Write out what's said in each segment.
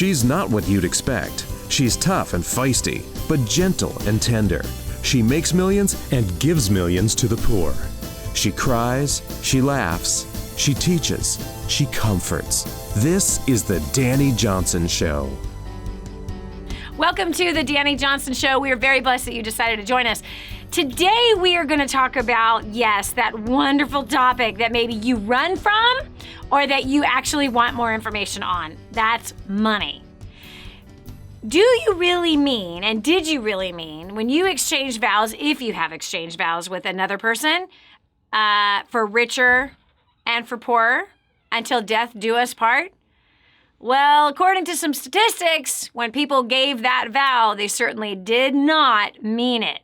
She's not what you'd expect. She's tough and feisty, but gentle and tender. She makes millions and gives millions to the poor. She cries, she laughs, she teaches, she comforts. This is the Dani Johnson Show. Welcome to the Dani Johnson Show. We are very blessed that you decided to join us. Today we are going to talk about, yes, that wonderful topic that maybe you run from or that you actually want more information on. That's money. Do you really mean, and did you really mean, when you exchange vows, if you have exchanged vows with another person, for richer and for poorer, until death do us part? Well, according to some statistics, when people gave that vow, they certainly did not mean it.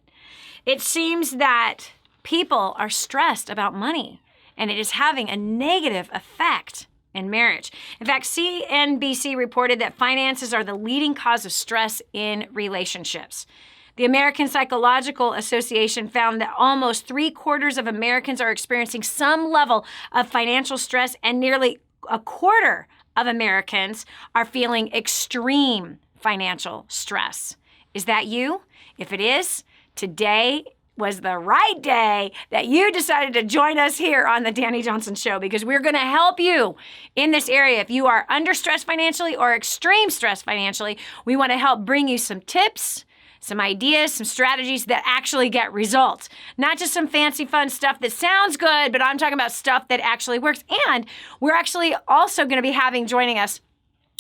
It seems that people are stressed about money, and it is having a negative effect in marriage. In fact, CNBC reported that finances are the leading cause of stress in relationships. The American Psychological Association found that almost 3/4 of Americans are experiencing some level of financial stress, and nearly 1/4 of Americans are feeling extreme financial stress. Is that you? If it is, today was the right day that you decided to join us here on the Dani Johnson Show, because we're going to help you in this area. If you are under stress financially or extreme stress financially, we want to help bring you some tips, some ideas, some strategies that actually get results. Not just some fancy fun stuff that sounds good, but I'm talking about stuff that actually works. And we're actually also going to be having joining us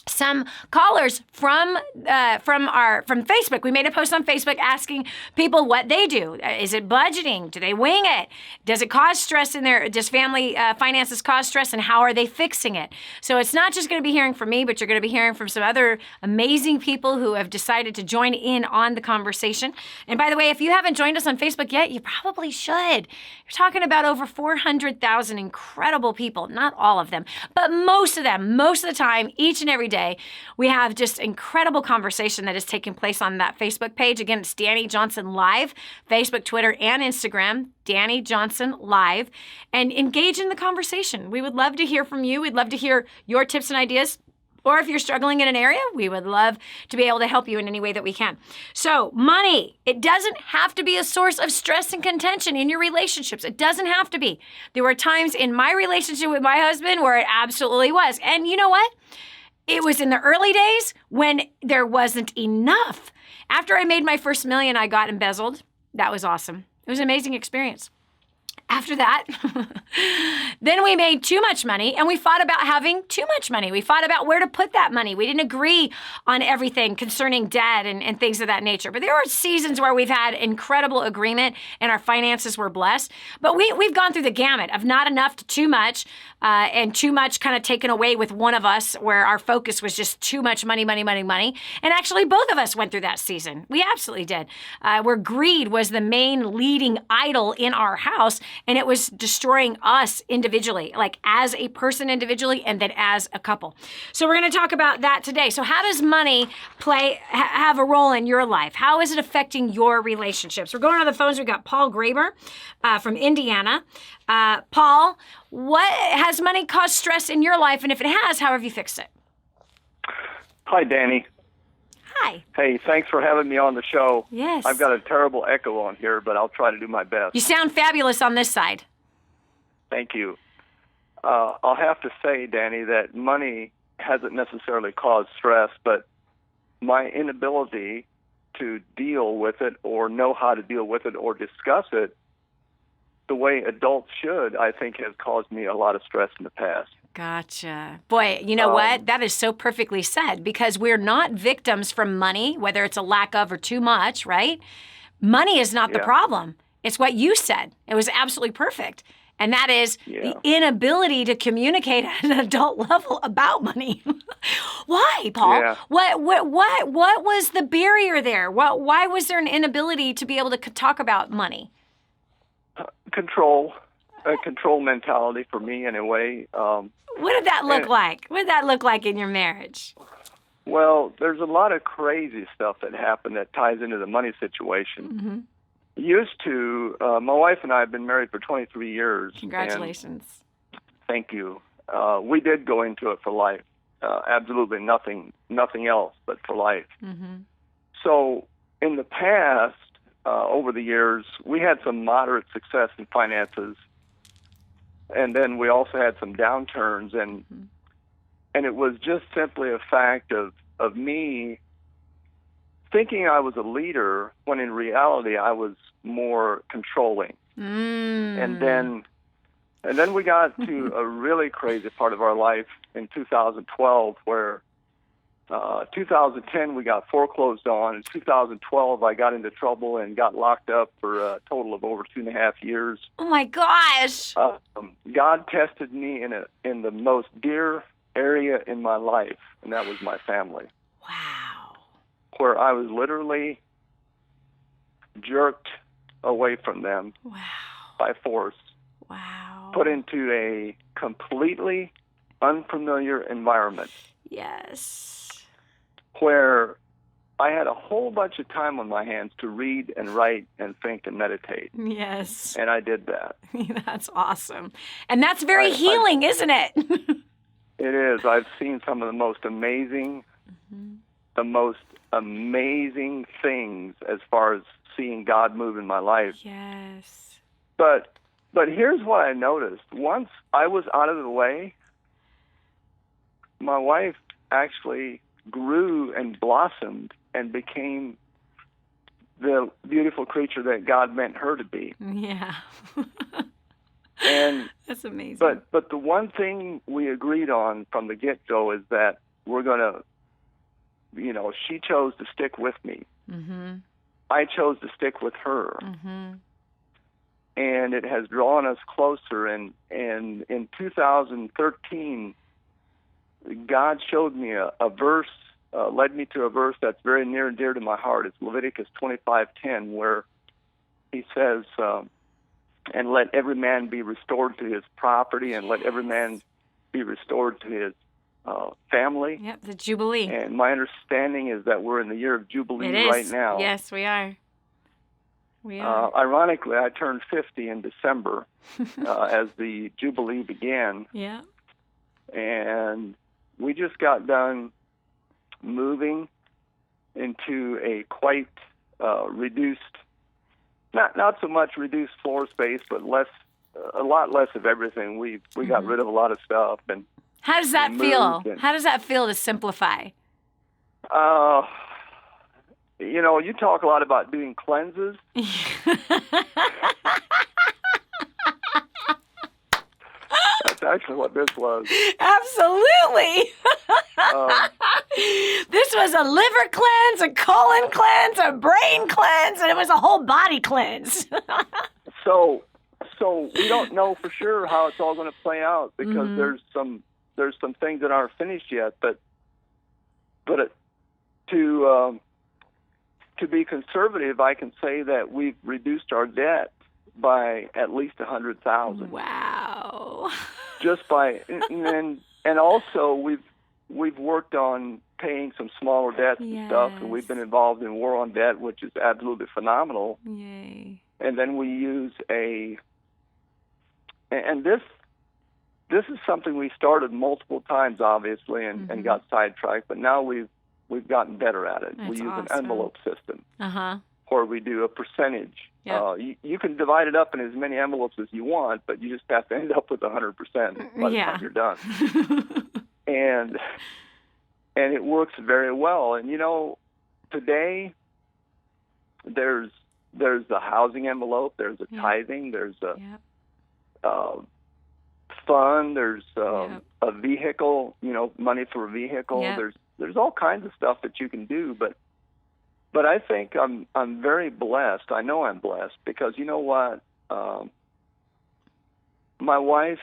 some callers from Facebook. We made a post on Facebook asking people what they do. Is it budgeting? Do they wing it? Does it cause stress in their, does family finances cause stress, and how are they fixing it? So it's not just going to be hearing from me, but you're going to be hearing from some other amazing people who have decided to join in on the conversation. And by the way, if you haven't joined us on Facebook yet, you probably should. You're talking about over 400,000 incredible people, not all of them, but most of them, most of the time, each and every day. We have just incredible conversation that is taking place on that Facebook page. Again, it's Dani Johnson Live, Facebook, Twitter, and Instagram, Dani Johnson Live, and engage in the conversation. We would love to hear from you. We'd love to hear your tips and ideas. Or if you're struggling in an area, we would love to be able to help you in any way that we can. So money, it doesn't have to be a source of stress and contention in your relationships. It doesn't have to be. There were times in my relationship with my husband where it absolutely was. And you know what? It was in the early days when there wasn't enough. After I made my first million, I got embezzled. That was awesome. It was an amazing experience. After that, then we made too much money, and we fought about having too much money. We fought about where to put that money. We didn't agree on everything concerning debt and things of that nature. But there were seasons where we've had incredible agreement and our finances were blessed. But we've gone through the gamut of not enough to too much, and too much kind of taken away with one of us, where our focus was just too much money, money, money, money. And actually, both of us went through that season. We absolutely did, where greed was the main leading idol in our house. And it was destroying us individually, like as a person individually, and then as a couple. So we're going to talk about that today. So how does money have a role in your life? How is it affecting your relationships? We're going on the phones. We've got Paul Graber from Indiana. Paul, what has money caused stress in your life? And if it has, how have you fixed it? Hi, Dani. Hi. Hey, thanks for having me on the show. Yes. I've got a terrible echo on here, but I'll try to do my best. You sound fabulous on this side. Thank you. I'll have to say, Dani, that money hasn't necessarily caused stress, but my inability to deal with it or know how to deal with it or discuss it the way adults should, I think, has caused me a lot of stress in the past. Gotcha. Boy, you know what? That is so perfectly said, because we're not victims from money, whether it's a lack of or too much, right? Money is not the problem. It's what you said. It was absolutely perfect. And that is the inability to communicate at an adult level about money. Why, Paul? Yeah. What was the barrier there? Why was there an inability to be able to talk about money? Control. A control mentality for me, in a way. What did that look like? What did that look like in your marriage? Well, there's a lot of crazy stuff that happened that ties into the money situation. Mm-hmm. Used to, my wife and I have been married for 23 years. Congratulations. Thank you. We did go into it for life. absolutely nothing else but for life. Mm-hmm. So in the past, over the years, we had some moderate success in finances, and then we also had some downturns, and it was just simply a fact of me thinking I was a leader when in reality I was more controlling. And then we got to a really crazy part of our life in 2012 where 2010 we got foreclosed on. In 2012 I got into trouble and got locked up for a total of over 2.5 years. Oh my gosh. God tested me in the most dear area in my life, and that was my family. Wow. Where I was literally jerked away from them by force. Wow. Put into a completely unfamiliar environment. Yes. Where I had a whole bunch of time on my hands to read and write and think and meditate. Yes. And I did that. That's awesome. And that's very healing, isn't it? It is. I've seen some of the most amazing, things as far as seeing God move in my life. Yes. But here's what I noticed. Once I was out of the way, my wife actually grew and blossomed and became the beautiful creature that God meant her to be. Yeah. And that's amazing. But the one thing we agreed on from the get-go is that we're going to, she chose to stick with me. Mm-hmm. I chose to stick with her. Mm-hmm. And it has drawn us closer. And in 2013, God showed me a verse, led me to a verse that's very near and dear to my heart. It's Leviticus 25:10, where he says, and let every man be restored to his property, and let every man be restored to his family. Yep, the Jubilee. And my understanding is that we're in the year of Jubilee right now. Yes, we are. We are. Ironically, I turned 50 in December as the Jubilee began. Yeah. And we just got done moving into a quite reduced, not so much reduced floor space, but a lot less of everything. We got rid of a lot of stuff. And how does that feel? How does that feel to simplify? You talk a lot about doing cleanses. That's actually what this was. Absolutely. This was a liver cleanse, a colon cleanse, a brain cleanse, and it was a whole body cleanse. So we don't know for sure how it's all going to play out because there's some things that aren't finished yet. But to be conservative, I can say that we've reduced our debt by at least $100,000. Wow! Just by and also we've worked on paying some smaller debts and stuff, and we've been involved in War on Debt, which is absolutely phenomenal. Yay! And then we use and this is something we started multiple times, obviously, and got sidetracked, but now we've gotten better at it. That's we use awesome. an envelope system Uh-huh. where we do a percentage. Yep. You can divide it up in as many envelopes as you want, but you just have to end up with 100% by the time you're done. And it works very well. And today there's the housing envelope, there's a tithing, there's a fund, there's a vehicle, money for a vehicle. Yep. There's all kinds of stuff that you can do, but I think I'm very blessed. I know I'm blessed because you know what? My wife,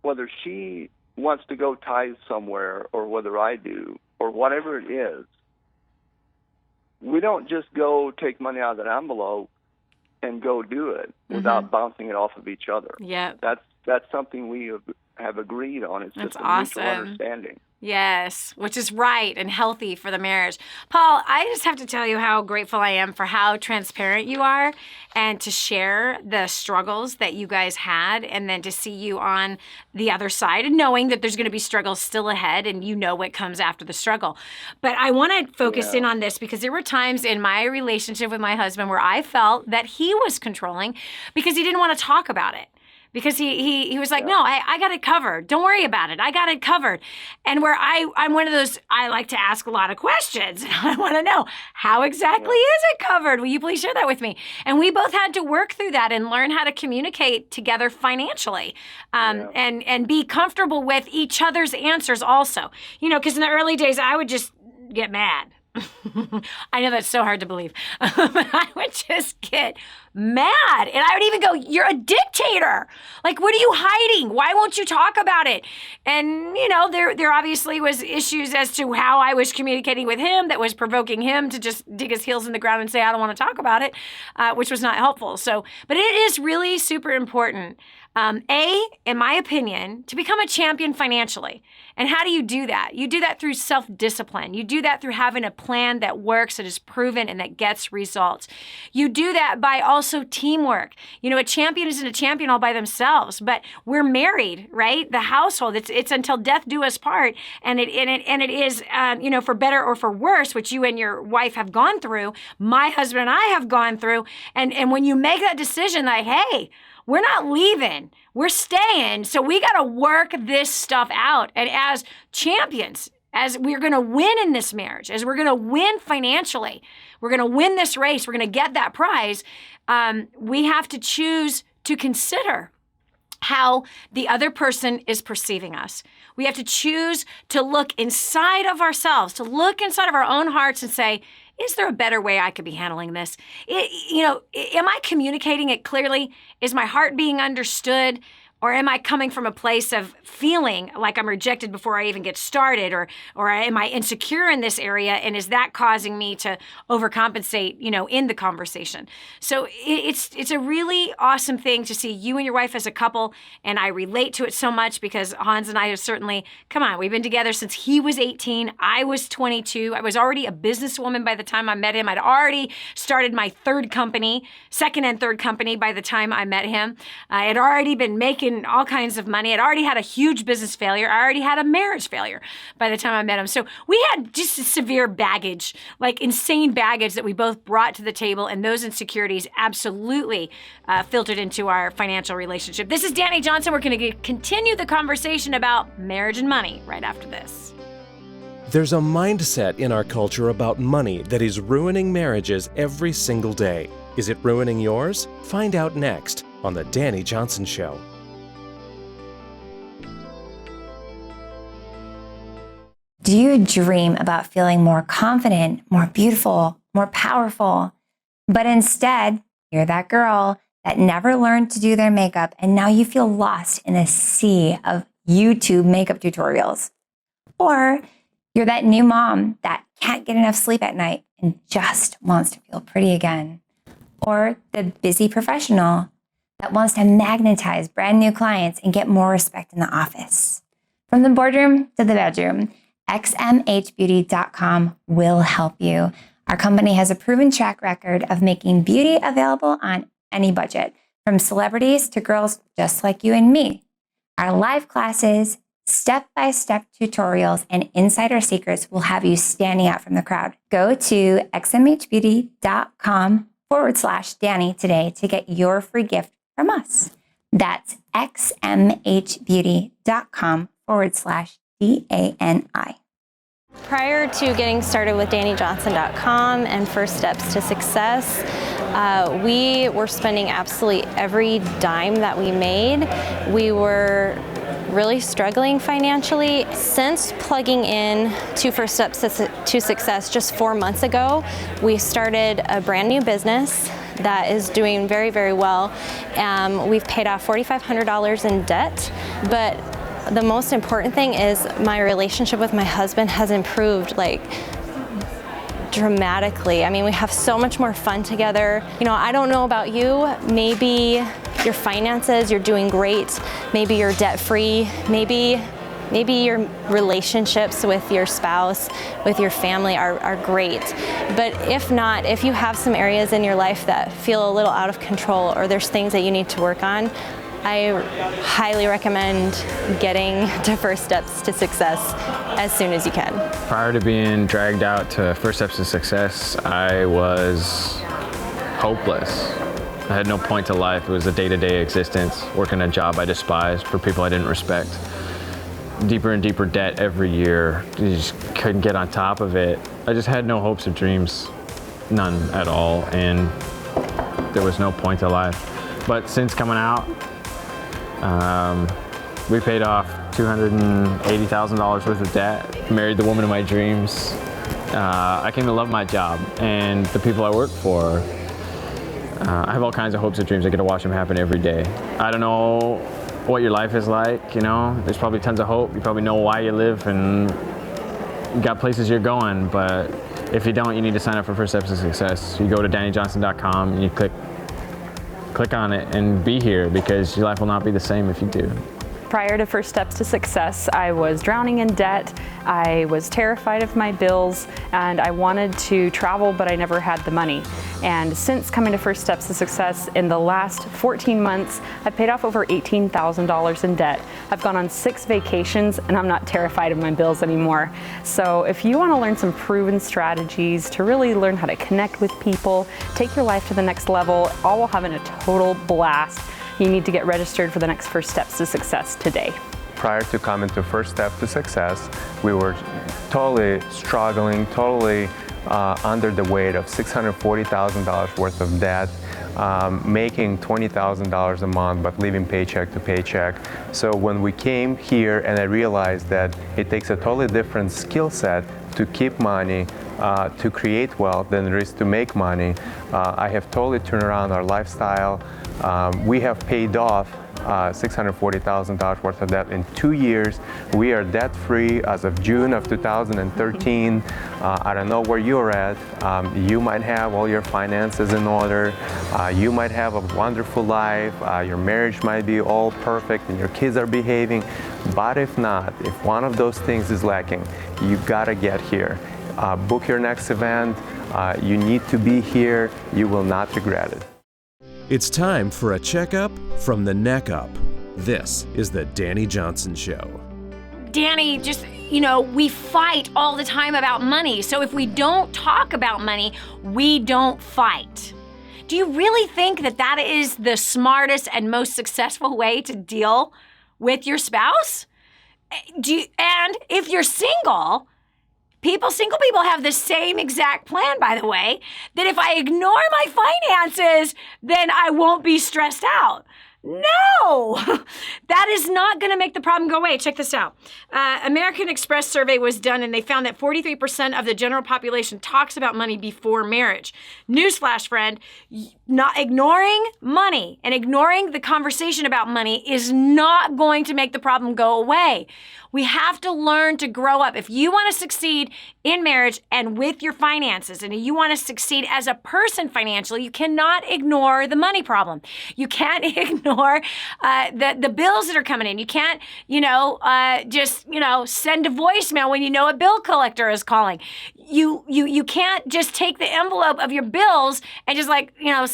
whether she wants to go tithe somewhere or whether I do or whatever it is, we don't just go take money out of that envelope and go do it without bouncing it off of each other. Yeah. That's something we have agreed on. It's just a mutual understanding. Yes, which is right and healthy for the marriage. Paul, I just have to tell you how grateful I am for how transparent you are and to share the struggles that you guys had and then to see you on the other side and knowing that there's going to be struggles still ahead and you know what comes after the struggle. But I want to focus in on this because there were times in my relationship with my husband where I felt that he was controlling because he didn't want to talk about it. Because he was like, no, I got it covered. Don't worry about it. I got it covered. And where I'm one of those, I like to ask a lot of questions. And I want to know, how exactly is it covered? Will you please share that with me? And we both had to work through that and learn how to communicate together financially and be comfortable with each other's answers also. You know, because in the early days, I would just get mad. I know that's so hard to believe. I would just get mad. And I would even go, you're a dictator. Like, what are you hiding? Why won't you talk about it? And, you know, there obviously was issues as to how I was communicating with him that was provoking him to just dig his heels in the ground and say, I don't want to talk about it, which was not helpful. So, but it is really super important. In my opinion, to become a champion financially. And how do you do that? You do that through self-discipline. You do that through having a plan that works, that is proven, and that gets results. You do that by also teamwork. You know, a champion isn't a champion all by themselves, but we're married, right? The household, it's until death do us part. And it is, you know, for better or for worse, which you and your wife have gone through, my husband and I have gone through. And when you make that decision, like, hey, we're not leaving. We're staying. So we got to work this stuff out. And as champions, as we're going to win in this marriage, as we're going to win financially, we're going to win this race, we're going to get that prize, we have to choose to consider how the other person is perceiving us. We have to choose to look inside of ourselves, to look inside of our own hearts and say, is there a better way I could be handling this? You know, am I communicating it clearly? Is my heart being understood? Or am I coming from a place of feeling like I'm rejected before I even get started? Or am I insecure in this area? And is that causing me to overcompensate, you know, in the conversation? So it's a really awesome thing to see you and your wife as a couple. And I relate to it so much because Hans and I have certainly, come on, we've been together since he was 18. I was 22. I was already a businesswoman by the time I met him. I'd already started my second and third company by the time I met him. I had already been making all kinds of money. I'd already had a huge business failure. I already had a marriage failure by the time I met him. So we had just a severe baggage, like insane baggage that we both brought to the table, and those insecurities absolutely filtered into our financial relationship. This is Dani Johnson. We're going to continue the conversation about marriage and money right after this. There's a mindset in our culture about money that is ruining marriages every single day. Is it ruining yours? Find out next on The Dani Johnson Show. Do you dream about feeling more confident, more beautiful, more powerful? But instead, you're that girl that never learned to do their makeup, and now you feel lost in a sea of YouTube makeup tutorials. Or you're that new mom that can't get enough sleep at night and just wants to feel pretty again. Or the busy professional that wants to magnetize brand new clients and get more respect in the office. From the boardroom to the bedroom, xmhbeauty.com will help you. Our company has a proven track record of making beauty available on any budget, from celebrities to girls just like you and me. Our live classes, step-by-step tutorials, and insider secrets will have you standing out from the crowd. Go to xmhbeauty.com/Dani today to get your free gift from us. That's xmhbeauty.com/DANI. Prior to getting started with DaniJohnson.com and First Steps to Success, we were spending absolutely every dime that we made. We were really struggling financially. Since plugging in to First Steps to Success just 4 months ago, we started a brand new business that is doing very, very well. We've paid off $4,500 in debt, but the most important thing is my relationship with my husband has improved like dramatically. I mean, we have so much more fun together. You know, I don't know about you, maybe your finances, you're doing great, maybe you're debt free, maybe Maybe your relationships with your spouse, with your family are great. But if not, if you have some areas in your life that feel a little out of control or there's things that you need to work on, I highly recommend getting to First Steps to Success as soon as you can. Prior to being dragged out to First Steps to Success, I was hopeless. I had no point to life. It was a day-to-day existence, working a job I despised for people I didn't respect. Deeper and deeper debt every year. You just couldn't get on top of it. I just had no hopes or dreams, none at all, and there was no point to life. But since coming out, we paid off $280,000 worth of debt, married the woman of my dreams. I came to love my job and the people I work for. I have all kinds of hopes and dreams. I get to watch them happen every day. I don't know what your life is like, you know. There's probably tons of hope. You probably know why you live and you got places you're going, but if you don't, you need to sign up for First Steps to Success. You go to DaniJohnson.com and you click on it and be here, because your life will not be the same if you do. Prior to First Steps to Success, I was drowning in debt, I was terrified of my bills, and I wanted to travel, but I never had the money. And since coming to First Steps to Success, in the last 14 months, I've paid off over $18,000 in debt. I've gone on 6 vacations, and I'm not terrified of my bills anymore. So if you want to learn some proven strategies to really learn how to connect with people, take your life to the next level, all while having a total blast, you need to get registered for the next First Steps to Success today. Prior to coming to First Step to Success, we were totally struggling, totally under the weight of $640,000 worth of debt, making $20,000 a month, but living paycheck to paycheck. So when we came here, and I realized that it takes a totally different skill set to keep money, to create wealth than it is to make money, I have totally turned around our lifestyle. We have paid off $640,000 worth of debt in 2 years. We are debt-free as of June of 2013. I don't know where you're at. You might have all your finances in order. You might have a wonderful life. Your marriage might be all perfect and your kids are behaving. But if not, if one of those things is lacking, you gotta get here. Book your next event. You need to be here. You will not regret it. It's time for a checkup from the neck up. This is the Dani Johnson Show. Dani, just, we fight all the time about money. So if we don't talk about money, we don't fight. Do you really think that that is the smartest and most successful way to deal with your spouse? And if you're single people have the same exact plan, by the way, that if I ignore my finances, then I won't be stressed out. No, that is not going to make the problem go away. Check this out. American Express survey was done, and they found that 43% of the general population talks about money before marriage. Newsflash, friend, not ignoring money and ignoring the conversation about money is not going to make the problem go away. We have to learn to grow up. If you want to succeed in marriage and with your finances, and you want to succeed as a person financially, you cannot ignore the money problem. You can't ignore the bills that are coming in. You can't, just send a voicemail when you know a bill collector is calling. You can't just take the envelope of your bills and just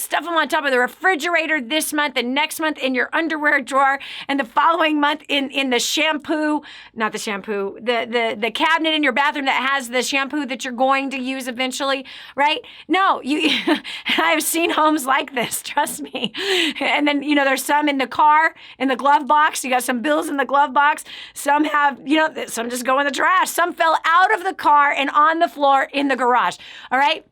stuff them on top of the refrigerator this month and next month in your underwear drawer and the following month in the shampoo. Not the shampoo, the cabinet in your bathroom that has the shampoo that you're going to use eventually, right? No, I've seen homes like this, trust me. And then, there's some in the car, in the glove box. You got some bills in the glove box. Some have, some just go in the trash. Some fell out of the car and on the floor in the garage, all right?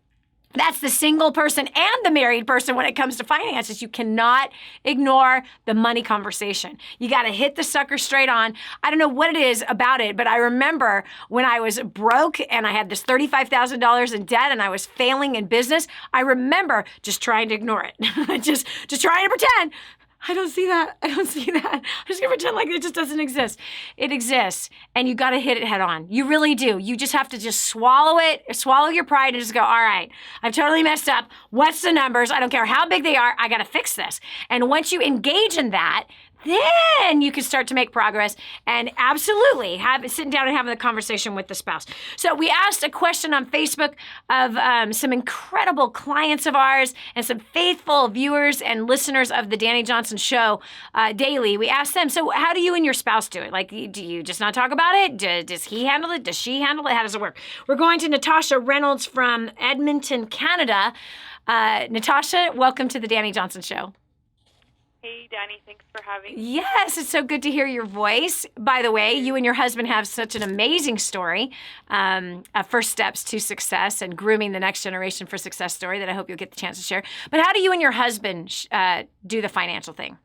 That's the single person and the married person when it comes to finances. You cannot ignore the money conversation. You got to hit the sucker straight on. I don't know what it is about it, but I remember when I was broke and I had this $35,000 in debt and I was failing in business, I remember just trying to ignore it. just trying to pretend. I don't see that. I'm just going to pretend like it just doesn't exist. It exists, and you got to hit it head on. You really do. You just have to just swallow your pride and just go, all right, I've totally messed up. What's the numbers? I don't care how big they are. I got to fix this. And once you engage in that, then you can start to make progress and absolutely sitting down and having the conversation with the spouse. So we asked a question on Facebook of some incredible clients of ours and some faithful viewers and listeners of the Dani Johnson Show daily. We asked them, so how do you and your spouse do it? Like, do you just not talk about it? Does he handle it? Does she handle it? How does it work? We're going to Natasha Reynolds from Edmonton, Canada. Natasha, welcome to the Dani Johnson Show. Hey, Dani, thanks for having me. Yes, it's so good to hear your voice. By the way, you and your husband have such an amazing story, first steps to success and grooming the next generation for success story that I hope you'll get the chance to share. But how do you and your husband do the financial thing?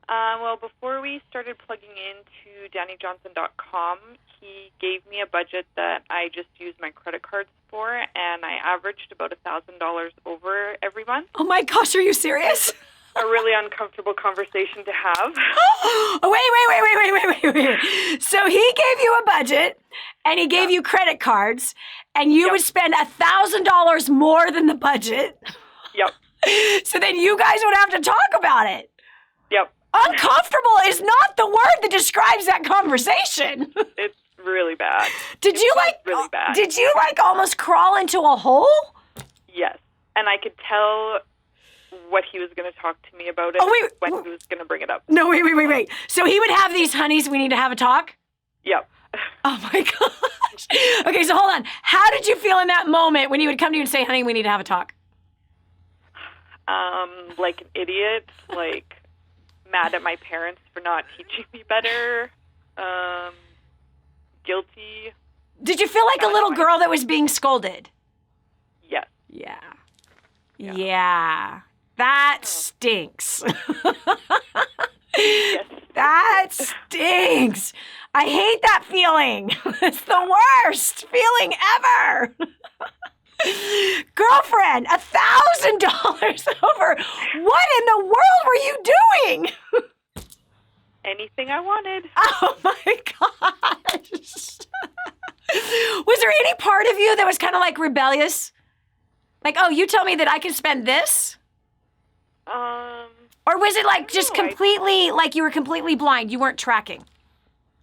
Well, before we started plugging into DaniJohnson.com, he gave me a budget that I just used my credit cards for, and I averaged about $1,000 over every month. Oh my gosh, are you serious? A really uncomfortable conversation to have. Wait. So he gave you a budget and he gave you credit cards and you would spend $1,000 more than the budget. Yep. So then you guys would have to talk about it. Yep. Uncomfortable is not the word that describes that conversation. It's really bad. Did you almost crawl into a hole? Yes. And I could tell what he was going to talk to me about it when he was going to bring it up. No, wait. So he would have these honeys, we need to have a talk? Yep. Oh my gosh. Okay, so hold on. How did you feel in that moment when he would come to you and say, honey, we need to have a talk? Like an idiot, like mad at my parents for not teaching me better, guilty. Did you feel like a little girl that was being scolded? Yes. Yeah. That stinks. Yes. That stinks. I hate that feeling. It's the worst feeling ever. Girlfriend, $1,000 over. What in the world were you doing? Anything I wanted. Oh my gosh. Was there any part of you that was kind of like rebellious? Like, oh, you tell me that I can spend this? Or was it like just completely, like you were completely blind? You weren't tracking?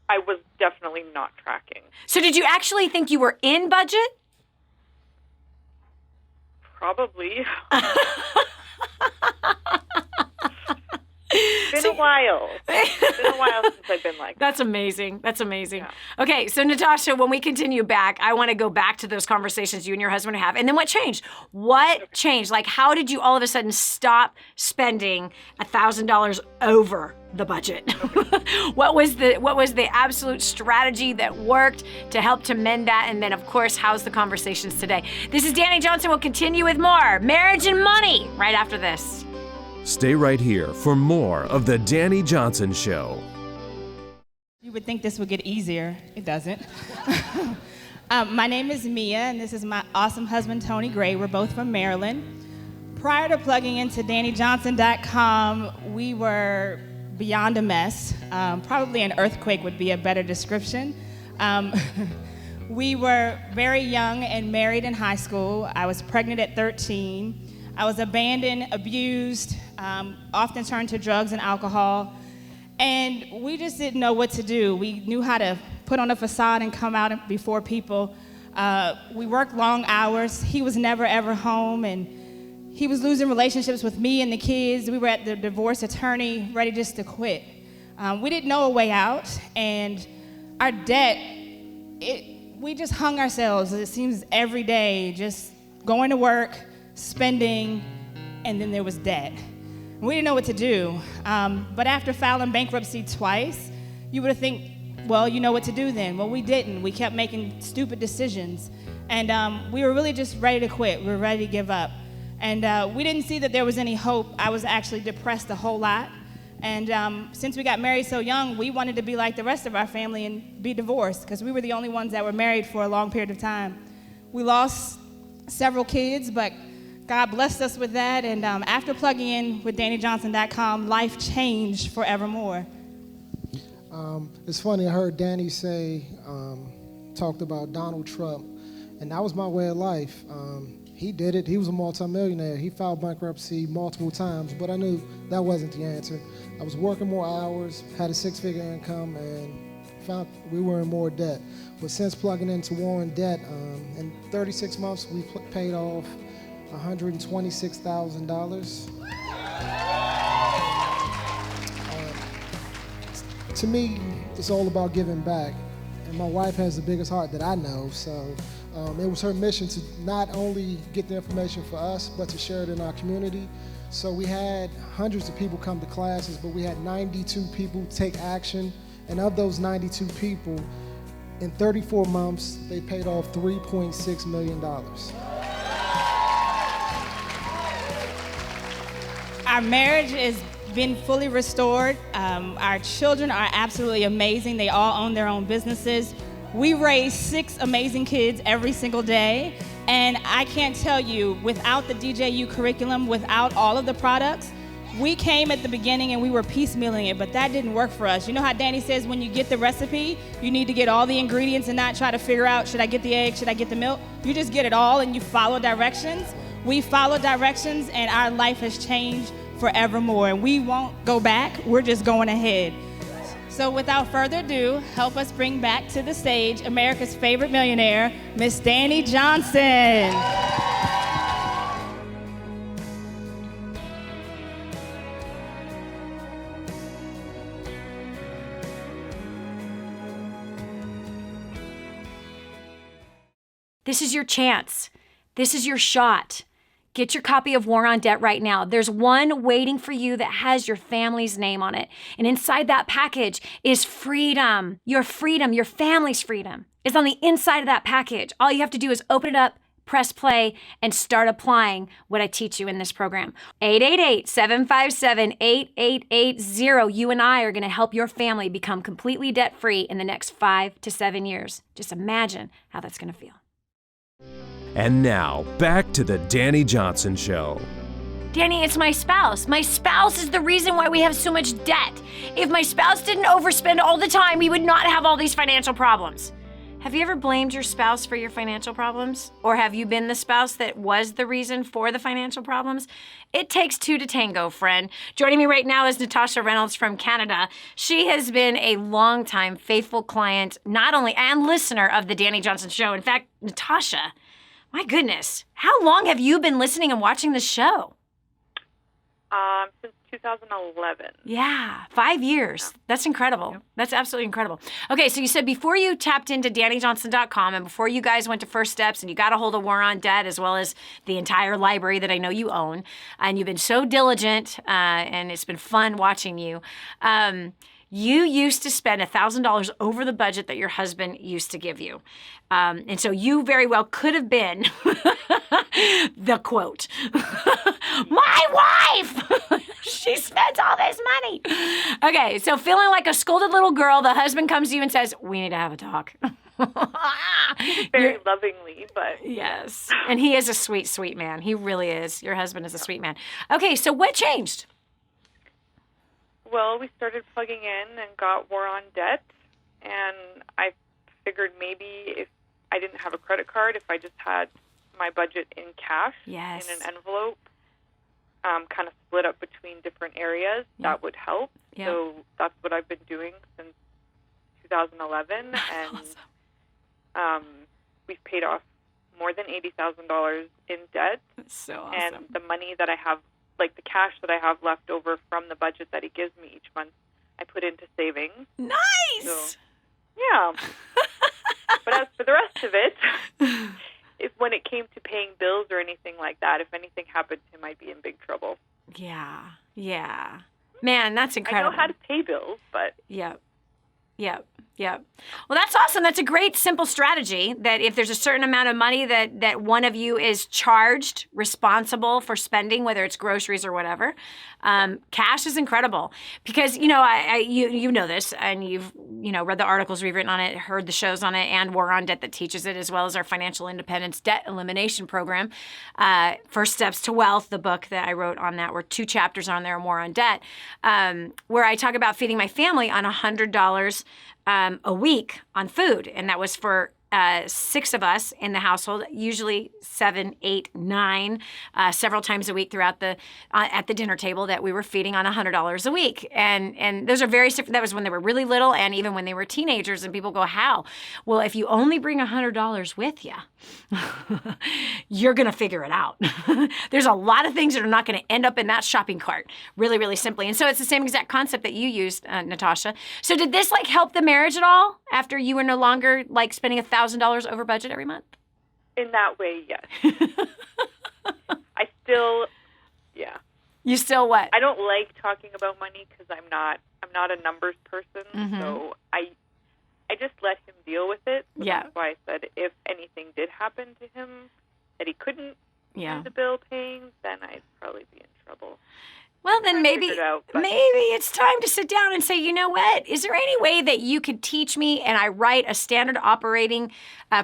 I was definitely not tracking. So did you actually think you were in budget? Probably. It's been a while. It's been a while since I've been like that. That's amazing. Yeah. Okay, so Natasha, when we continue back, I want to go back to those conversations you and your husband have. And then what changed? What changed? Like, how did you all of a sudden stop spending $1,000 over the budget? What was the absolute strategy that worked to help to mend that? And then, of course, how's the conversations today? This is Dani Johnson. We'll continue with more marriage and money right after this. Stay right here for more of the Dani Johnson Show. You would think this would get easier. It doesn't. My name is Mia, and this is my awesome husband, Tony Gray. We're both from Maryland. Prior to plugging into DaniJohnson.com, we were beyond a mess. Probably an earthquake would be a better description. We were very young and married in high school. I was pregnant at 13. I was abandoned, abused, often turned to drugs and alcohol, and we just didn't know what to do. We knew how to put on a facade and come out before people. We worked long hours. He was never, ever home, and he was losing relationships with me and the kids. We were at the divorce attorney, ready just to quit. We didn't know a way out, and our debt, we just hung ourselves, it seems, every day, just going to work, spending, and then there was debt. We didn't know what to do. But after filing bankruptcy twice, you would think, well, you know what to do then. Well, we didn't. We kept making stupid decisions. And we were really just ready to quit. We were ready to give up. And we didn't see that there was any hope. I was actually depressed a whole lot. And since we got married so young, we wanted to be like the rest of our family and be divorced, because we were the only ones that were married for a long period of time. We lost several kids, but God blessed us with that, and after plugging in with DaniJohnson.com, life changed forevermore. It's funny, I heard Dani talked about Donald Trump And that was my way of life. He did it. He was a multi-millionaire. He filed bankruptcy multiple times, but I knew that wasn't the answer. I was working more hours, had a six-figure income, and found we were in more debt. But since plugging into war on debt, in 36 months, we paid off $126,000. To me, it's all about giving back. And my wife has the biggest heart that I know, so it was her mission to not only get the information for us, but to share it in our community. So we had hundreds of people come to classes, but we had 92 people take action. And of those 92 people, in 34 months, they paid off $3.6 million. Our marriage has been fully restored. Our children are absolutely amazing. They all own their own businesses. We raise 6 amazing kids every single day. And I can't tell you, without the DJU curriculum, without all of the products, we came at the beginning and we were piecemealing it, but that didn't work for us. You know how Dani says when you get the recipe, you need to get all the ingredients and not try to figure out, should I get the egg, should I get the milk? You just get it all and you follow directions. We follow directions and our life has changed forevermore, and we won't go back, we're just going ahead. So without further ado, help us bring back to the stage America's favorite millionaire, Miss Dani Johnson. This is your chance. This is your shot. Get your copy of War on Debt right now. There's one waiting for you that has your family's name on it. And inside that package is freedom. Your family's freedom is on the inside of that package. All you have to do is open it up, press play, and start applying what I teach you in this program. 888-757-8880. You and I are going to help your family become completely debt-free in the next 5 to 7 years. Just imagine how that's going to feel. And now, back to the Dani Johnson Show. Dani, it's my spouse. My spouse is the reason why we have so much debt. If my spouse didn't overspend all the time, we would not have all these financial problems. Have you ever blamed your spouse for your financial problems? Or have you been the spouse that was the reason for the financial problems? It takes 2 to tango, friend. Joining me right now is Natasha Reynolds from Canada. She has been a longtime faithful client, not only and listener of the Dani Johnson Show. In fact, Natasha, my goodness, how long have you been listening and watching the show? Since 2011. Yeah, 5 years. That's incredible. Yep. That's absolutely incredible. Okay, so you said before you tapped into DaniJohnson.com and before you guys went to First Steps and you got a hold of War on Debt as well as the entire library that I know you own, and you've been so diligent and it's been fun watching you. You used to spend $1,000 over the budget that your husband used to give you. And so you very well could have been the quote, my wife, she spends all this money. Okay, so feeling like a scolded little girl, the husband comes to you and says, we need to have a talk. Very lovingly, but... Yes, and he is a sweet, sweet man. He really is. Your husband is a sweet man. Okay, so what changed? Well, we started plugging in and got War on Debt, and I figured maybe if I didn't have a credit card, if I just had my budget in cash, yes, in an envelope, kind of split up between different areas, that would help. Yeah. So that's what I've been doing since 2011, and awesome. We've paid off more than $80,000 in debt. That's so awesome. And the money that I have, like the cash that I have left over from the budget that he gives me each month, I put into savings. Nice! So, yeah. But as for the rest of it, when it came to paying bills or anything like that, if anything happened to him, I'd be in big trouble. Yeah. Man, that's incredible. I know how to pay bills, but... Yep. Well, that's awesome. That's a great, simple strategy that if there's a certain amount of money that one of you is charged, responsible for spending, whether it's groceries or whatever, cash is incredible. Because, you know this, and you've, read the articles we've written on it, heard the shows on it, and War on Debt that teaches it, as well as our Financial Independence Debt Elimination Program. First Steps to Wealth, the book that I wrote on that, were 2 chapters on there, War on Debt, where I talk about feeding my family on $100 a week on food. And that was for 6 of us in the household, usually 7, 8, 9, several times a week throughout at the dinner table that we were feeding on $100 a week. And those are very different. That was when they were really little and even when they were teenagers. And people go, how? Well, if you only bring $100 with you, you're going to figure it out. There's a lot of things that are not going to end up in that shopping cart, really, really simply. And so it's the same exact concept that you used, Natasha. So did this help the marriage at all after you were no longer spending $1,000 over budget every month? In that way, yes. I still, yeah. You still what? I don't like talking about money because I'm not a numbers person. Mm-hmm. So I just let him deal with it. So Yeah. That's why I said if anything did happen to him that he couldn't Yeah. do the bill paying, then I'd probably be in trouble. Well, then maybe it's time to sit down and say, you know what? Is there any way that you could teach me and I write a standard operating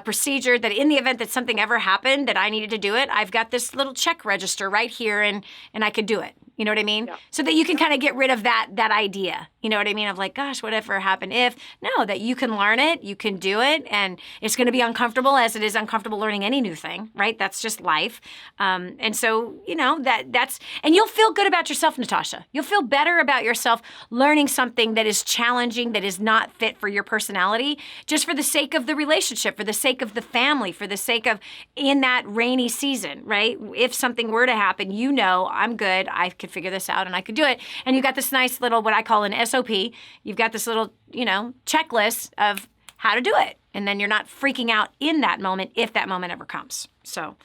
procedure that in the event that something ever happened that I needed to do it, I've got this little check register right here and I could do it. You know what I mean? Yeah. So that you can kind of get rid of that idea. You know what I mean? Of gosh, whatever happened if. No, that you can learn it, you can do it, and it's going to be uncomfortable as it is uncomfortable learning any new thing, right? That's just life. And so, that's, and you'll feel good about yourself, Natasha. You'll feel better about yourself learning something that is challenging, that is not fit for your personality, just for the sake of the relationship, for the sake of the family, for the sake of in that rainy season, right? If something were to happen, I'm good. I could figure this out and I could do it. And you've got this nice little, what I call an SOP. You've got this little, checklist of how to do it. And then you're not freaking out in that moment if that moment ever comes. So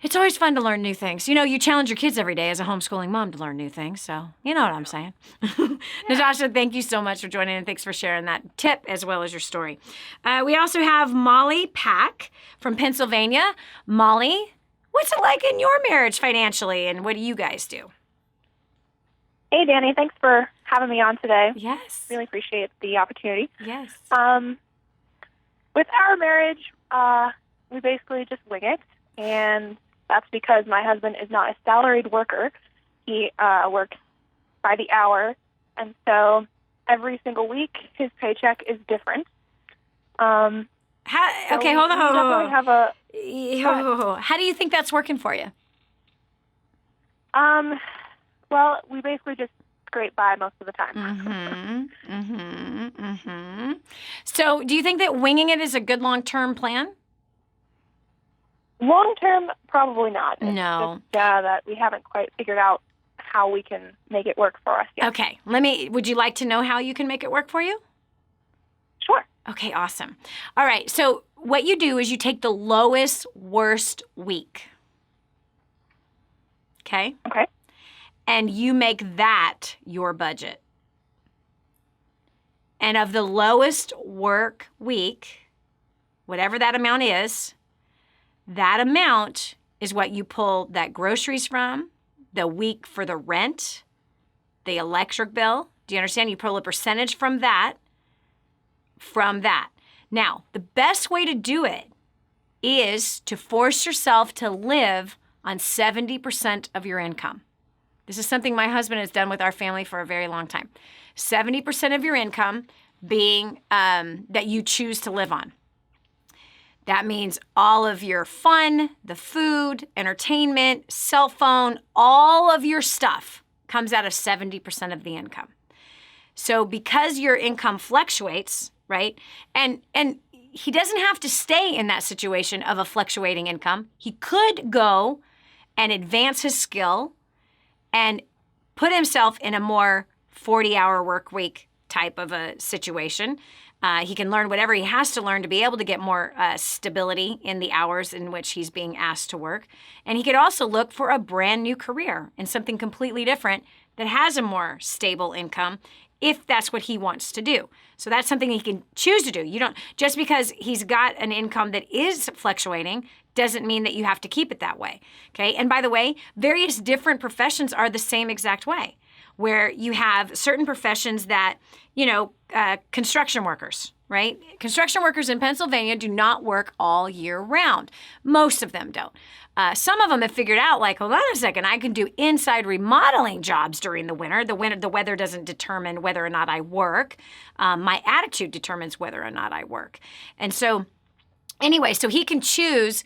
it's always fun to learn new things. You challenge your kids every day as a homeschooling mom to learn new things. So you know what I'm saying. Natasha, thank you so much for joining and thanks for sharing that tip as well as your story. We also have Molly Pack from Pennsylvania. Molly, what's it like in your marriage financially and what do you guys do? Hey, Dani. Thanks for having me on today. Yes. Really appreciate the opportunity. Yes. With our marriage, we basically just wing it, and that's because my husband is not a salaried worker. He works by the hour, and so every single week his paycheck is different. Okay, hold on. How do you think that's working for you? Well, we basically just scrape by most of the time. So do you think that winging it is a good long-term plan? Long-term, probably not. No. It's just that we haven't quite figured out how we can make it work for us yet. Okay. Would you like to know how you can make it work for you? Sure. Okay, awesome. All right, so what you do is you take the lowest, worst week. Okay? Okay. And you make that your budget. And of the lowest work week, whatever that amount is what you pull that groceries from, the week for the rent, the electric bill. Do you understand? You pull a percentage from that. Now, the best way to do it is to force yourself to live on 70% of your income. This is something my husband has done with our family for a very long time. 70% of your income being that you choose to live on. That means all of your fun, the food, entertainment, cell phone, all of your stuff comes out of 70% of the income. So because your income fluctuates, right? And he doesn't have to stay in that situation of a fluctuating income. He could go and advance his skill and put himself in a more 40-hour work week type of a situation. He can learn whatever he has to learn to be able to get more stability in the hours in which he's being asked to work. And he could also look for a brand new career in something completely different that has a more stable income if that's what he wants to do. So that's something he can choose to do. You don't, just because he's got an income that is fluctuating doesn't mean that you have to keep it that way, okay? And by the way, various different professions are the same exact way, where you have certain professions that, construction workers, right? Construction workers in Pennsylvania do not work all year round. Most of them don't. Some of them have figured out, hold on a second, I can do inside remodeling jobs during the winter. The weather doesn't determine whether or not I work. My attitude determines whether or not I work. And so Anyway, so he can choose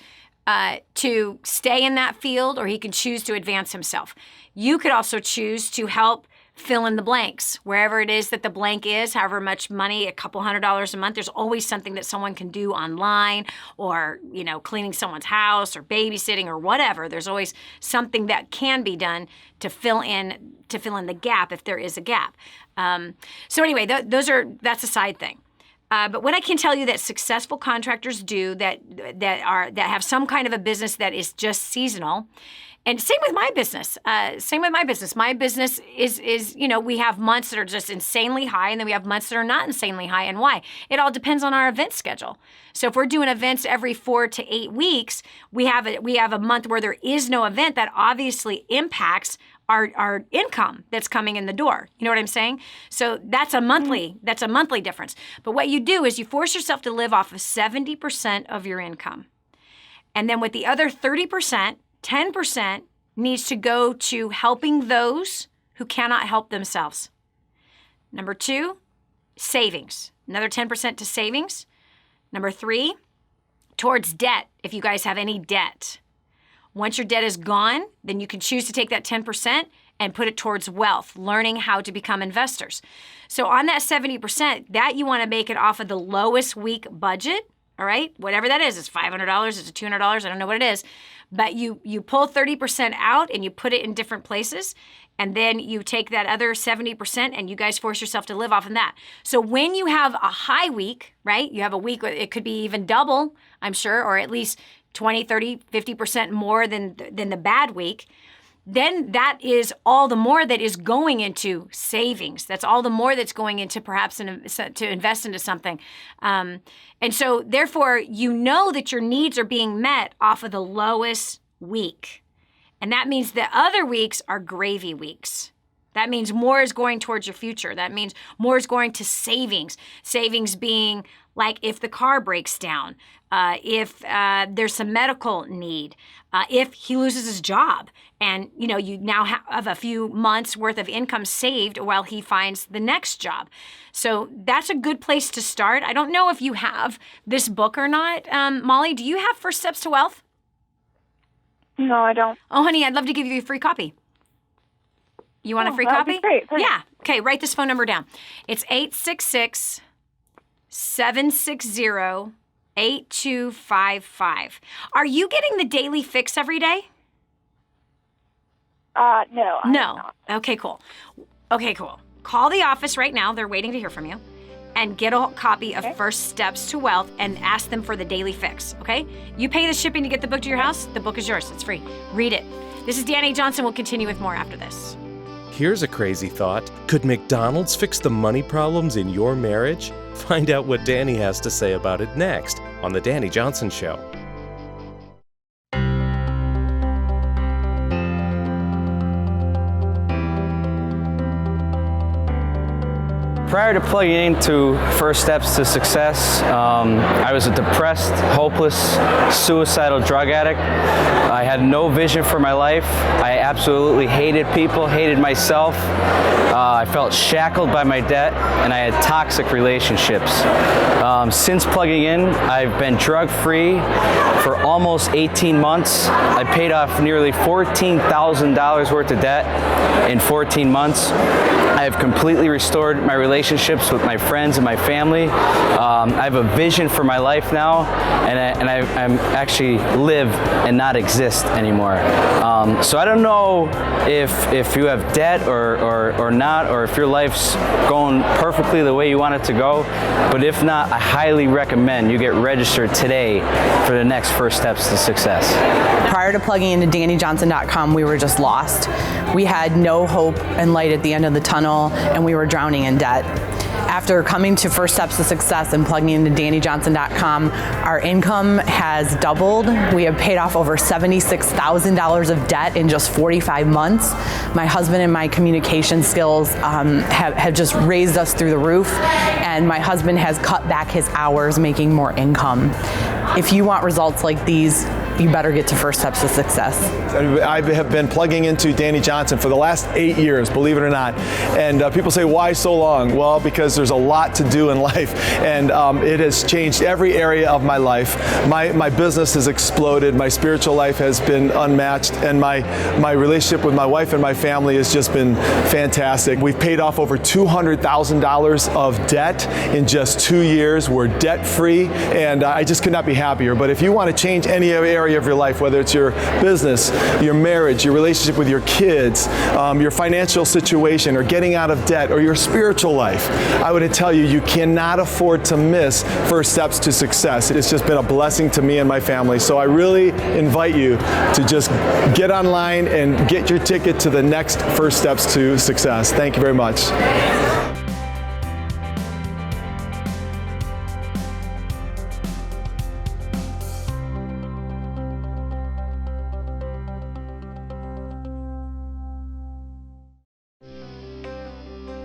to stay in that field, or he can choose to advance himself. You could also choose to help fill in the blanks, wherever it is that the blank is, however much money, a couple $100 a month. There's always something that someone can do online, or, you know, cleaning someone's house or babysitting or whatever. There's always something that can be done to fill in the gap if there is a gap. So anyway, that's a side thing. But what I can tell you that successful contractors do that have some kind of a business that is just seasonal. And same with my business. My business is, you know, we have months that are just insanely high, and then we have months that are not insanely high. And why? It all depends on our event schedule. So if we're doing events every 4 to 8 weeks, we have a month where there is no event. That obviously impacts our income that's coming in the door. You know what I'm saying? So that's a monthly difference. But what you do is you force yourself to live off of 70% of your income. And then with the other 30%, 10% needs to go to helping those who cannot help themselves. Number 2, savings. Another 10% to savings. Number 3, towards debt, if you guys have any debt. Once your debt is gone, then you can choose to take that 10% and put it towards wealth, learning how to become investors. So on that 70%, that you want to make it off of the lowest week budget, all right? Whatever that is, it's $500, it's $200, I don't know what it is. But you pull 30% out and you put it in different places, and then you take that other 70% and you guys force yourself to live off of that. So when you have a high week, right? You have a week, it could be even double, I'm sure, or at least 20, 30, 50% more than the bad week, then that is all the more that is going into savings. That's all the more that's going into perhaps to invest into something. And so therefore, you know that your needs are being met off of the lowest week. And that means the other weeks are gravy weeks. That means more is going towards your future. That means more is going to savings. Savings being like if the car breaks down, if there's some medical need, if he loses his job, and you know you now have a few months worth of income saved while he finds the next job. So that's a good place to start. I don't know if you have this book or not. Molly, do you have First Steps to Wealth? No, I don't. Oh, honey, I'd love to give you a free copy. You want a free copy? That'd be great. Thanks. Yeah. Okay, write this phone number down. It's 866-760-8255. Are you getting the daily fix every day? No. I'm No. not. Okay, cool. Call the office right now. They're waiting to hear from you. And get a copy of First Steps to Wealth and ask them for the daily fix, okay? You pay the shipping to get the book to your house. The book is yours. It's free. Read it. This is Dani Johnson. We'll continue with more after this. Here's a crazy thought. Could McDonald's fix the money problems in your marriage? Find out what Dani has to say about it next on The Dani Johnson Show. Prior to plugging into First Steps to Success, I was a depressed, hopeless, suicidal drug addict. I had no vision for my life. I absolutely hated people, hated myself. I felt shackled by my debt, and I had toxic relationships. Since plugging in, I've been drug-free for almost 18 months. I paid off nearly $14,000 worth of debt in 14 months. I have completely restored my relationships with my friends and my family. I have a vision for my life now, and I'm actually live and not exist anymore. So I don't know if you have debt or not, or if your life's going perfectly the way you want it to go. But if not, I highly recommend you get registered today for the next First Steps to Success. Prior to plugging into DaniJohnson.com, we were just lost. We had no hope and light at the end of the tunnel, and we were drowning in debt. After coming to First Steps to Success and plugging into DaniJohnson.com, our income has doubled. We have paid off over $76,000 of debt in just 45 months. My husband and my communication skills have just raised us through the roof, and my husband has cut back his hours, making more income. If you want results like these, you better get to First Steps to Success. I have been plugging into Dani Johnson for the last 8 years, believe it or not. And people say, why so long? Well, because there's a lot to do in life, and it has changed every area of my life. My business has exploded, my spiritual life has been unmatched, and my relationship with my wife and my family has just been fantastic. We've paid off over $200,000 of debt in just 2 years. We're debt-free, and I just could not be happier. But if you want to change any area of your life, whether it's your business, your marriage, your relationship with your kids, your financial situation, or getting out of debt, or your spiritual life, I would tell you, you cannot afford to miss First Steps to Success. It's just been a blessing to me and my family. So I really invite you to just get online and get your ticket to the next First Steps to Success. Thank you very much.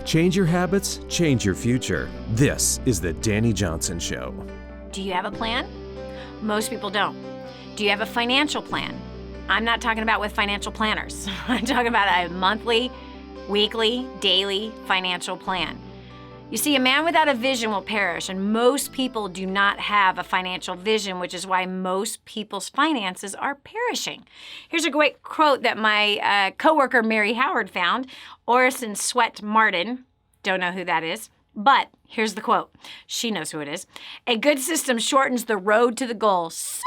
Change your habits, change your future. This is the Dani Johnson Show. Do you have a plan? Most people don't. Do you have a financial plan? I'm not talking about with financial planners. I'm talking about a monthly, weekly, daily financial plan. You see, a man without a vision will perish, and most people do not have a financial vision, which is why most people's finances are perishing. Here's a great quote that my coworker Mary Howard found. Orison Swett Martin, don't know who that is, but here's the quote. She knows who it is. A good system shortens the road to the goal. So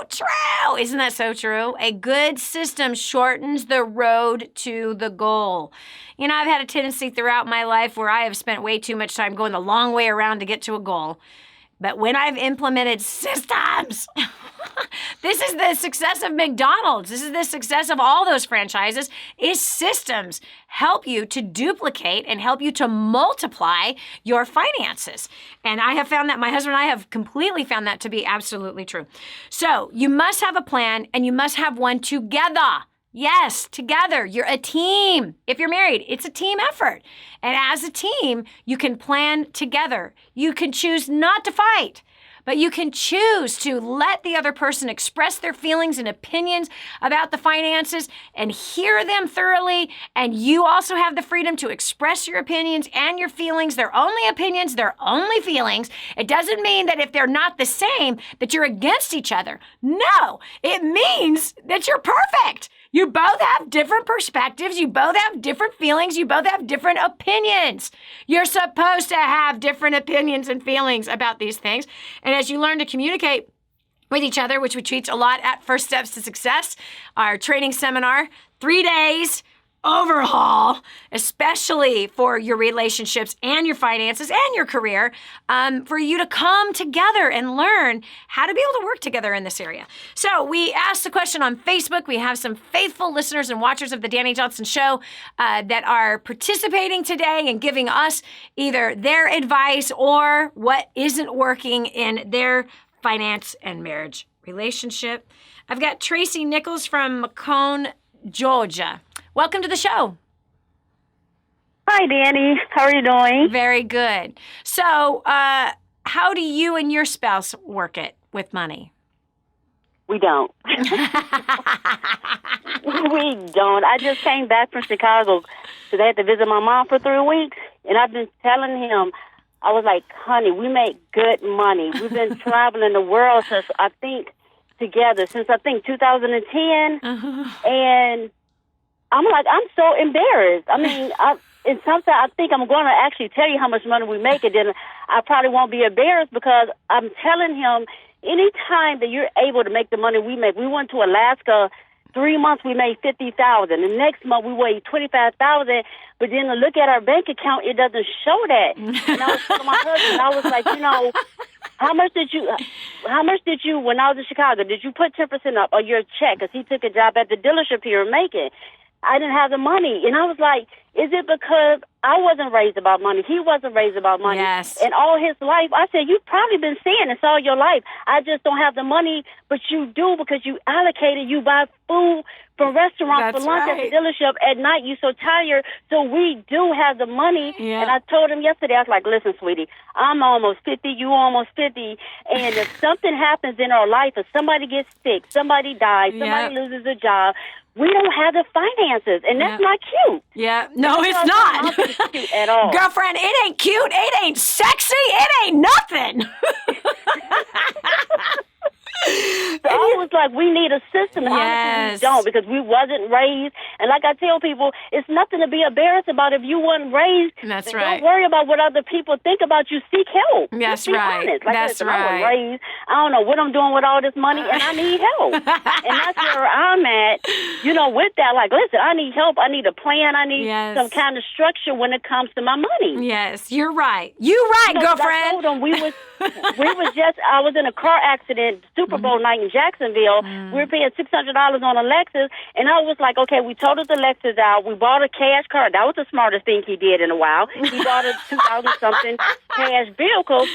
true! Isn't that so true? A good system shortens the road to the goal. You know, I've had a tendency throughout my life where I have spent way too much time going the long way around to get to a goal. But when I've implemented systems, this is the success of McDonald's. This is the success of all those franchises, is systems help you to duplicate and help you to multiply your finances. And I have found that, my husband and I have completely found that to be absolutely true. So you must have a plan, and you must have one together. Yes, together. You're a team. If you're married, it's a team effort. And as a team, you can plan together. You can choose not to fight, but you can choose to let the other person express their feelings and opinions about the finances and hear them thoroughly. And you also have the freedom to express your opinions and your feelings. They're only opinions, they're only feelings. It doesn't mean that if they're not the same, that you're against each other. No, it means that you're perfect. You both have different perspectives. You both have different feelings. You both have different opinions. You're supposed to have different opinions and feelings about these things. And as you learn to communicate with each other, which we teach a lot at First Steps to Success, our training seminar, 3 days, overhaul, especially for your relationships and your finances and your career, for you to come together and learn how to be able to work together in this area. So we asked the question on Facebook. We have some faithful listeners and watchers of the Dani Johnson Show that are participating today and giving us either their advice or what isn't working in their finance and marriage relationship. I've got Tracy Nichols from Macomb, Georgia. Welcome to the show. Hi, Dani. How are you doing? Very good. So, how do you and your spouse work it with money? We don't. We don't. I just came back from Chicago because I had to visit my mom for 3 weeks, and I've been telling him, I was like, honey, we make good money. We've been traveling the world since 2010, and I'm like, I'm so embarrassed. I mean, and sometimes I think I'm going to actually tell you how much money we make, and then I probably won't be embarrassed because I'm telling him anytime that you're able to make the money we make. We went to Alaska 3 months, we made $50,000. The next month, we made $25,000. But then to look at our bank account, it doesn't show that. And I was telling my husband, I was like, you know, how much did you, when I was in Chicago, did you put 10% up on your check? Because he took a job at the dealership here in Macon. I didn't have the money. And I was like, Is it because I wasn't raised about money? He wasn't raised about money. Yes. And all his life, I said, you've probably been saying this all your life. I just don't have the money, but you do because you allocated. You buy food from restaurants for lunch at the dealership at night. You're so tired. So we do have the money. Yeah. And I told him yesterday, I was like, listen, sweetie, I'm almost 50. You almost 50. And if something happens in our life, if somebody gets sick, somebody dies, somebody loses a job, we don't have the finances, and that's not cute. Yeah, no, it's not. Cute at all. Girlfriend, it ain't cute, it ain't sexy, it ain't nothing. So I was like, we need a system. Obviously we don't, because we wasn't raised. And like I tell people, it's nothing to be embarrassed about if you weren't raised. That's right. Don't worry about what other people think about you. Seek help. That's Just be right. honest. Like, That's listen, right. I was raised. I don't know what I'm doing with all this money, and I need help. And that's where I'm at, with that. Like, listen, I need help. I need a plan. I need some kind of structure when it comes to my money. Yes, you're right. You're right, girlfriend. I told them I was in a car accident, Super Bowl night in Jacksonville. We were paying $600 on a Lexus, and I was like, okay, we totaled the Lexus out. We bought a cash car. That was the smartest thing he did in a while. He bought a 2000-something cash vehicle.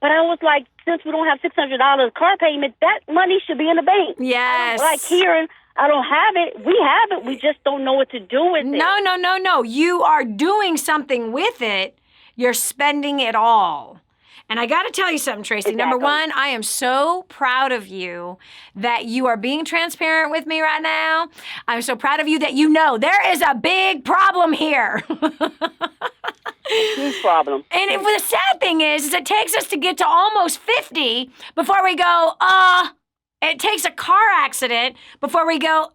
But I was like, since we don't have $600 car payment, that money should be in the bank. Yes. Like hearing, I don't have it. We have it. We just don't know what to do with it. No. You are doing something with it. You're spending it all. And I got to tell you something, Tracy. Number one, I am so proud of you that you are being transparent with me right now. I'm so proud of you that there is a big problem here. Huge problem. And the sad thing is it takes us to get to almost 50 before we go, it takes a car accident before we go,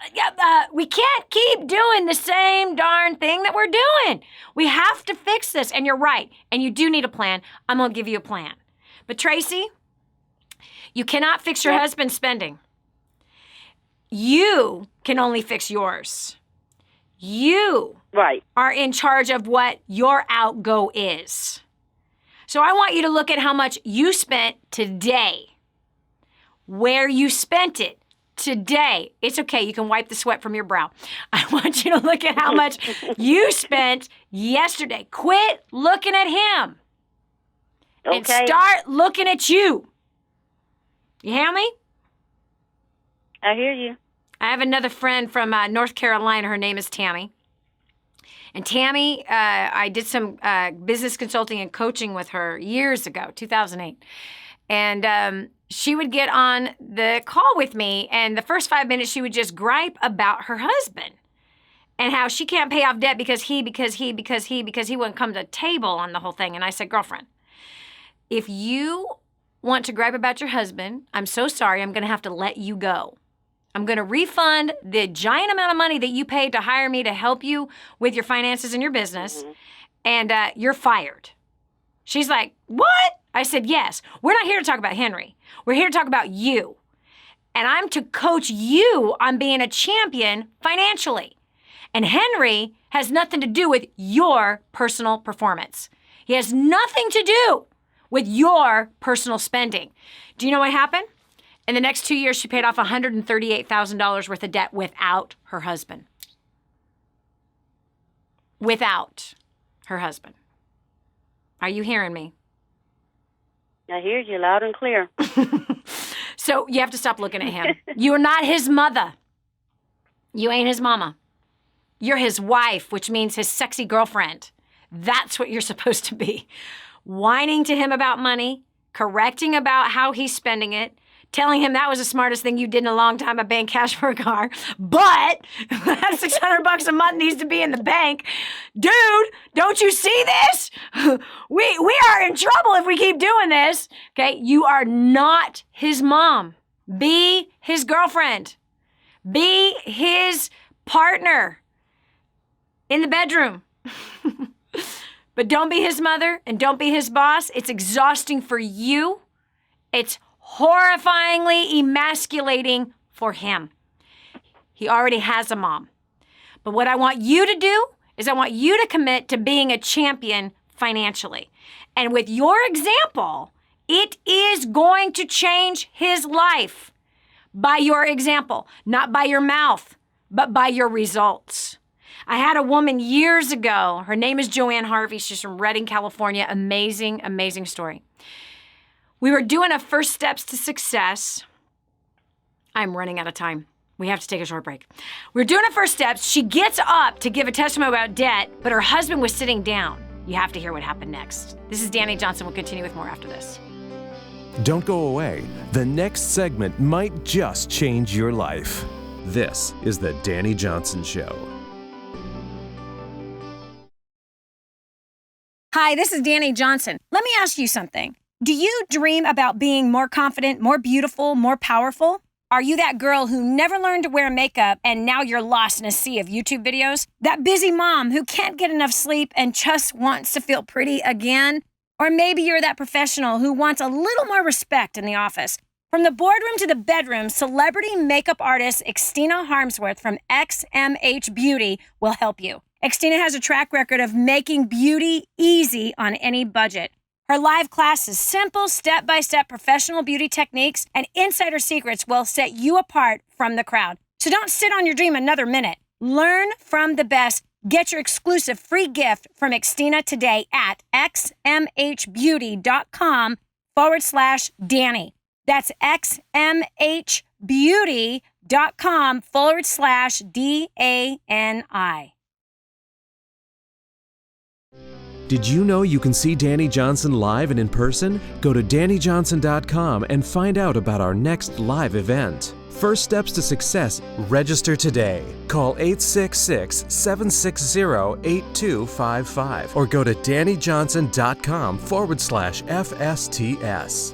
we can't keep doing the same darn thing that we're doing. We have to fix this. And you're right. And you do need a plan. I'm going to give you a plan. But Tracy, you cannot fix your husband's spending. You can only fix yours. You are in charge of what your outgo is. So I want you to look at how much you spent today. Where you spent it today. It's okay. You can wipe the sweat from your brow. I want you to look at how much you spent yesterday. Quit looking at him. And start looking at you. You hear me? I hear you. I have another friend from North Carolina. Her name is Tammy. And Tammy, I did some business consulting and coaching with her years ago, 2008. And she would get on the call with me, and the first 5 minutes she would just gripe about her husband and how she can't pay off debt because he wouldn't come to the table on the whole thing. And I said, girlfriend, if you want to gripe about your husband, I'm so sorry, I'm going to have to let you go. I'm going to refund the giant amount of money that you paid to hire me to help you with your finances and your business, and you're fired. She's like, what? I said, yes. We're not here to talk about Henry. We're here to talk about you. And I'm to coach you on being a champion financially. And Henry has nothing to do with your personal performance. He has nothing to do with your personal spending. Do you know what happened? In the next 2 years, she paid off $138,000 worth of debt without her husband. Without her husband. Are you hearing me? I hear you loud and clear. So you have to stop looking at him. You're not his mother. You ain't his mama. You're his wife, which means his sexy girlfriend. That's what you're supposed to be. Whining to him about money, correcting about how he's spending it, telling him that was the smartest thing you did in a long time of paying cash for a car, but that $600 a month needs to be in the bank. Dude, don't you see this? We are in trouble if we keep doing this. Okay, you are not his mom. Be his girlfriend. Be his partner in the bedroom. But don't be his mother and don't be his boss. It's exhausting for you. It's horrifyingly emasculating for him. He already has a mom. But what I want you to do is I want you to commit to being a champion financially. And with your example, it is going to change his life by your example, not by your mouth, but by your results. I had a woman years ago. Her name is Joanne Harvey. She's from Redding, California. Amazing, amazing story. We were doing a First Steps to Success. I'm running out of time. We have to take a short break. We're doing a First Steps. She gets up to give a testimony about debt, but her husband was sitting down. You have to hear what happened next. This is Dani Johnson. We'll continue with more after this. Don't go away. The next segment might just change your life. This is the Dani Johnson Show. Hi, this is Dani Johnson. Let me ask you something. Do you dream about being more confident, more beautiful, more powerful? Are you that girl who never learned to wear makeup and now you're lost in a sea of YouTube videos? That busy mom who can't get enough sleep and just wants to feel pretty again? Or maybe you're that professional who wants a little more respect in the office. From the boardroom to the bedroom, celebrity makeup artist Xtina Harmsworth from XMH Beauty will help you. Xtina has a track record of making beauty easy on any budget. Her live classes, simple step-by-step professional beauty techniques and insider secrets will set you apart from the crowd. So don't sit on your dream another minute. Learn from the best. Get your exclusive free gift from Xtina today at xmhbeauty.com/Dani. That's xmhbeauty.com/DANI. Did you know you can see Dani Johnson live and in person? Go to DaniJohnson.com and find out about our next live event. First Steps to Success. Register today. Call 866-760-8255 or go to DaniJohnson.com/FSTS.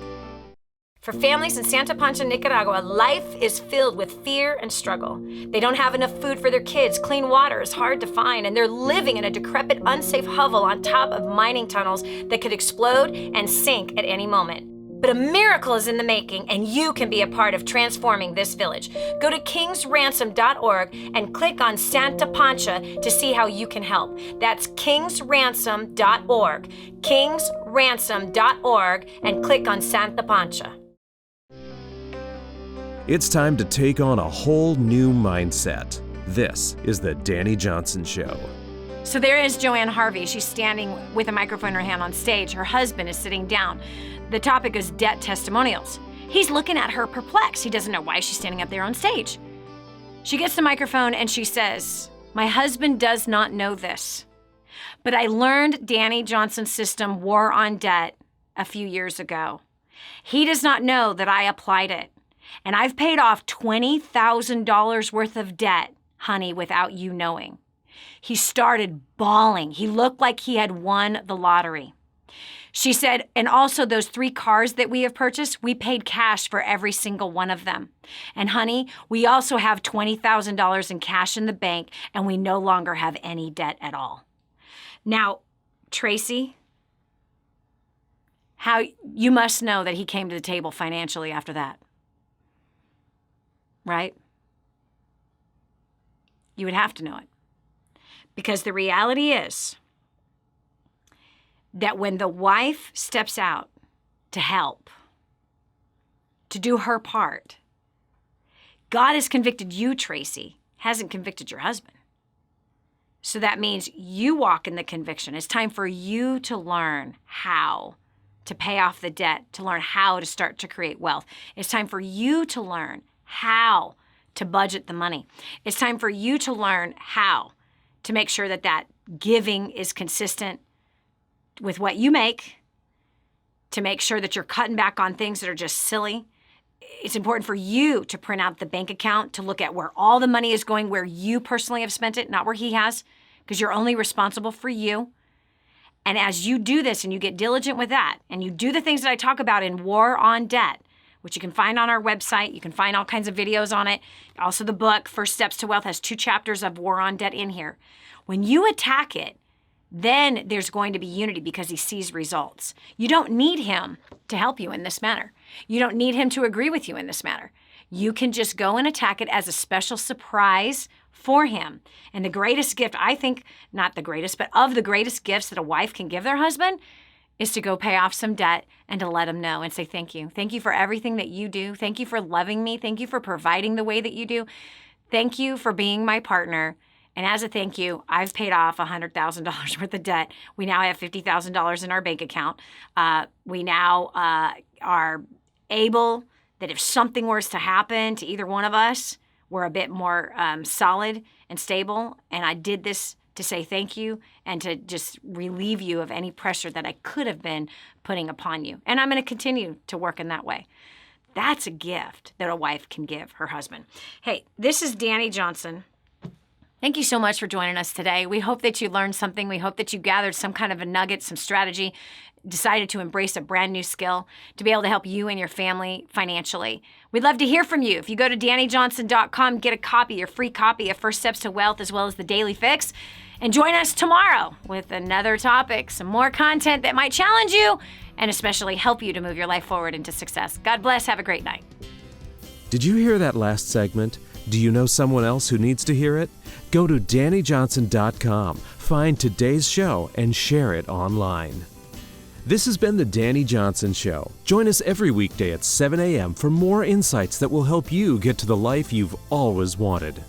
For families in Santa Pancha, Nicaragua, life is filled with fear and struggle. They don't have enough food for their kids, clean water is hard to find, and they're living in a decrepit, unsafe hovel on top of mining tunnels that could explode and sink at any moment. But a miracle is in the making, and you can be a part of transforming this village. Go to kingsransom.org and click on Santa Pancha to see how you can help. That's kingsransom.org, kingsransom.org, and click on Santa Pancha. It's time to take on a whole new mindset. This is the Dani Johnson Show. So there is Joanne Harvey. She's standing with a microphone in her hand on stage. Her husband is sitting down. The topic is debt testimonials. He's looking at her perplexed. He doesn't know why she's standing up there on stage. She gets the microphone and she says, "My husband does not know this, but I learned Dani Johnson's system, War on Debt, a few years ago. He does not know that I applied it. And I've paid off $20,000 worth of debt, honey, without you knowing." He started bawling. He looked like he had won the lottery. She said, and also those 3 cars that we have purchased, we paid cash for every single one of them. And honey, we also have $20,000 in cash in the bank, and we no longer have any debt at all. Now, Tracy, how you must know that he came to the table financially after that. Right? You would have to know it. Because the reality is that when the wife steps out to help, to do her part, God has convicted you, Tracy, hasn't convicted your husband. So that means you walk in the conviction. It's time for you to learn how to pay off the debt, to learn how to start to create wealth. It's time for you to learn how to budget the money. It's time for you to learn how to make sure that that giving is consistent with what you make, to make sure that you're cutting back on things that are just silly. It's important for you to print out the bank account, to look at where all the money is going, where you personally have spent it, not where he has, because you're only responsible for you. And as you do this and you get diligent with that, and you do the things that I talk about in War on Debt, which you can find on our website. You can find all kinds of videos on it. Also, the book, First Steps to Wealth, has 2 chapters of War on Debt in here. When you attack it, then there's going to be unity because he sees results. You don't need him to help you in this matter. You don't need him to agree with you in this matter. You can just go and attack it as a special surprise for him. And the greatest gift, I think, not the greatest, but of the greatest gifts that a wife can give their husband is to go pay off some debt and to let him know and say, thank you. Thank you for everything that you do. Thank you for loving me. Thank you for providing the way that you do. Thank you for being my partner. And as a thank you, I've paid off $100,000 worth of debt. We now have $50,000 in our bank account. We now are able that if something was to happen to either one of us, we're a bit more solid and stable. And I did this to say thank you and to just relieve you of any pressure that I could have been putting upon you. And I'm going to continue to work in that way. That's a gift that a wife can give her husband. Hey, this is Dani Johnson. Thank you so much for joining us today. We hope that you learned something. We hope that you gathered some kind of a nugget, some strategy, decided to embrace a brand new skill to be able to help you and your family financially. We'd love to hear from you. If you go to DaniJohnson.com, get a copy, your free copy of First Steps to Wealth as well as the Daily Fix. And join us tomorrow with another topic, some more content that might challenge you and especially help you to move your life forward into success. God bless. Have a great night. Did you hear that last segment? Do you know someone else who needs to hear it? Go to DaniJohnson.com, find today's show, and share it online. This has been The Dani Johnson Show. Join us every weekday at 7 a.m. for more insights that will help you get to the life you've always wanted.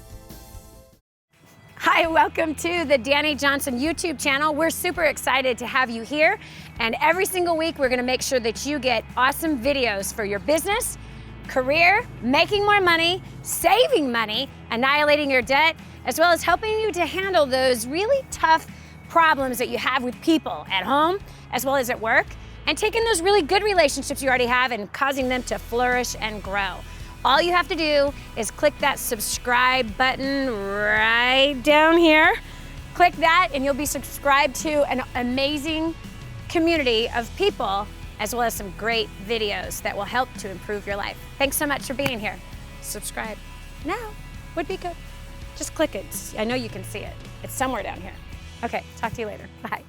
Hi, welcome to the Dani Johnson YouTube channel. We're super excited to have you here. And every single week, we're gonna make sure that you get awesome videos for your business, career, making more money, saving money, annihilating your debt, as well as helping you to handle those really tough problems that you have with people at home, as well as at work, and taking those really good relationships you already have and causing them to flourish and grow. All you have to do is click that subscribe button right down here. Click that and you'll be subscribed to an amazing community of people as well as some great videos that will help to improve your life. Thanks so much for being here. Subscribe now would be good. Just click it. I know you can see it. It's somewhere down here. Okay, talk to you later. Bye.